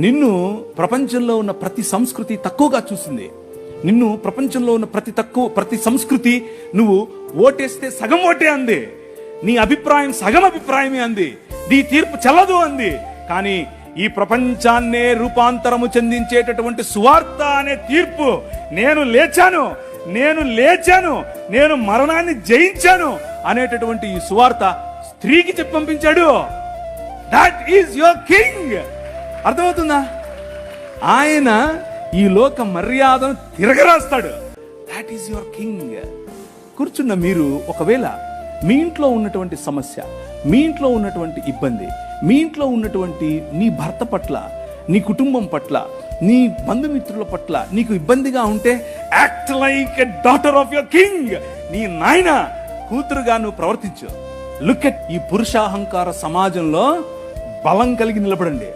నిన్ను ప్రపంచంలో ఉన్న ప్రతి సంస్కృతి తక్కువగా చూసింది. నిన్ను ప్రపంచంలో ఉన్న ప్రతి సంస్కృతి నువ్వు ఓటేస్తే సగం ఓటే అంది, నీ అభిప్రాయం సగం అభిప్రాయమే అంది, నీ తీర్పు చెల్లదు అంది. కానీ ఈ ప్రపంచాన్నే రూపాంతరము చెందించేటటువంటి సువార్త అనే తీర్పు, నేను లేచాను, నేను మరణాన్ని జయించాను అనేటటువంటి ఈ సువార్త స్త్రీకి చెప్పి పంపించాడు. That is your king. అర్థమవుతుందా? ఆయన ఈ లోక మర్యాదను తిరగరాస్తాడు. That is your king. కూర్చున్న మీరు ఒకవేళ మీ ఇంట్లో ఉన్నటువంటి సమస్య, మీ ఇంట్లో ఉన్నటువంటి ఇబ్బంది, మీ ఇంట్లో ఉన్నటువంటి నీ భర్త పట్ల, నీ కుటుంబం పట్ల, నీ బంధుమిత్రుల పట్ల నీకు ఇబ్బందిగా ఉంటే, act like a daughter of your king. నీ నాయన కూతురుగా నువ్వు ప్రవర్తించు. లుక్ ఎట్ ఈ పురుషాహంకార సమాజంలో బలం కలిగి నిలబడండి.